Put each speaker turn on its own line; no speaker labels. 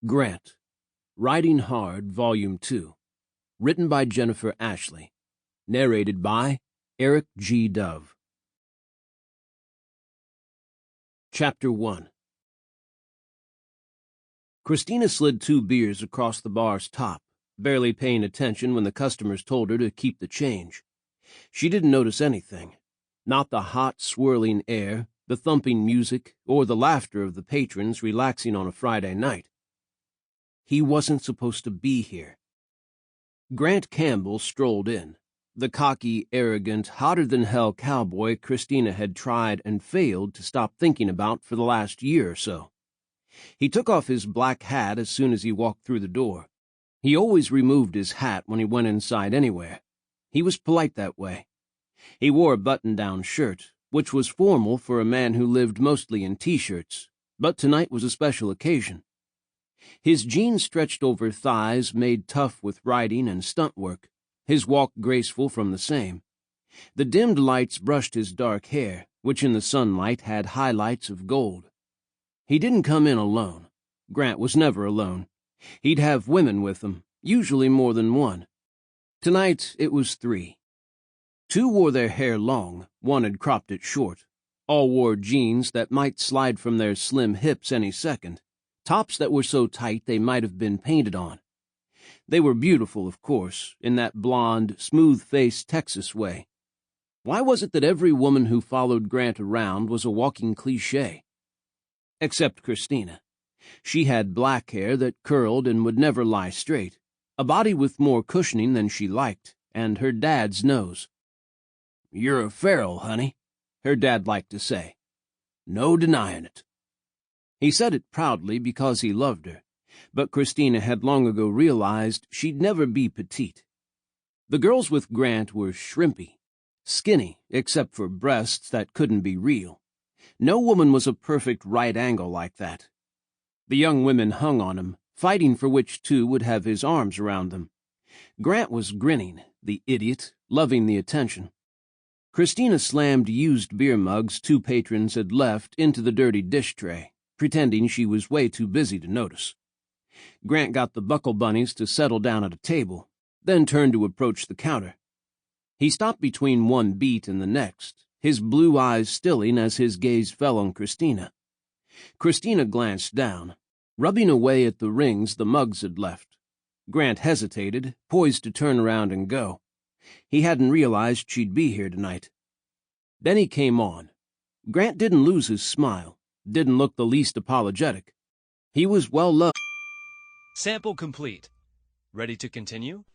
Grant, Riding Hard, Volume 2. Written by Jennifer Ashley. Narrated by Eric G. Dove. Chapter 1. Christina slid 2 beers across the bar's top, barely paying attention when the customers told her to keep the change. She didn't notice anything. Not the hot, swirling air, the thumping music, or the laughter of the patrons relaxing on a Friday night. He wasn't supposed to be here. Grant Campbell strolled in, the cocky, arrogant, hotter-than-hell cowboy Christina had tried and failed to stop thinking about for the last year or so. He took off his black hat as soon as he walked through the door. He always removed his hat when he went inside anywhere. He was polite that way. He wore a button-down shirt, which was formal for a man who lived mostly in T-shirts, but tonight was a special occasion. His jeans stretched over thighs made tough with riding and stunt work, his walk graceful from the same. The dimmed lights brushed his dark hair, which in the sunlight had highlights of gold. He didn't come in alone. Grant was never alone. He'd have women with him, usually more than one. Tonight it was 3. 2 wore their hair long, 1 had cropped it short. All wore jeans that might slide from their slim hips any second, tops that were so tight they might have been painted on. They were beautiful, of course, in that blonde, smooth-faced Texas way. Why was it that every woman who followed Grant around was a walking cliché? Except Christina. She had black hair that curled and would never lie straight, a body with more cushioning than she liked, and her dad's nose. "You're a Farrell, honey," her dad liked to say. "No denying it." He said it proudly because he loved her, but Christina had long ago realized she'd never be petite. The girls with Grant were shrimpy, skinny except for breasts that couldn't be real. No woman was a perfect right angle like that. The young women hung on him, fighting for which 2 would have his arms around them. Grant was grinning, the idiot, loving the attention. Christina slammed used beer mugs 2 patrons had left into the dirty dish tray, pretending she was way too busy to notice. Grant got the Buckle Bunnies to settle down at a table, then turned to approach the counter. He stopped between one beat and the next, his blue eyes stilling as his gaze fell on Christina. Christina glanced down, rubbing away at the rings the mugs had left. Grant hesitated, poised to turn around and go. He hadn't realized she'd be here tonight. Then he came on. Grant didn't lose his smile, didn't look the least apologetic. He was well loved.
Sample complete. Ready to continue?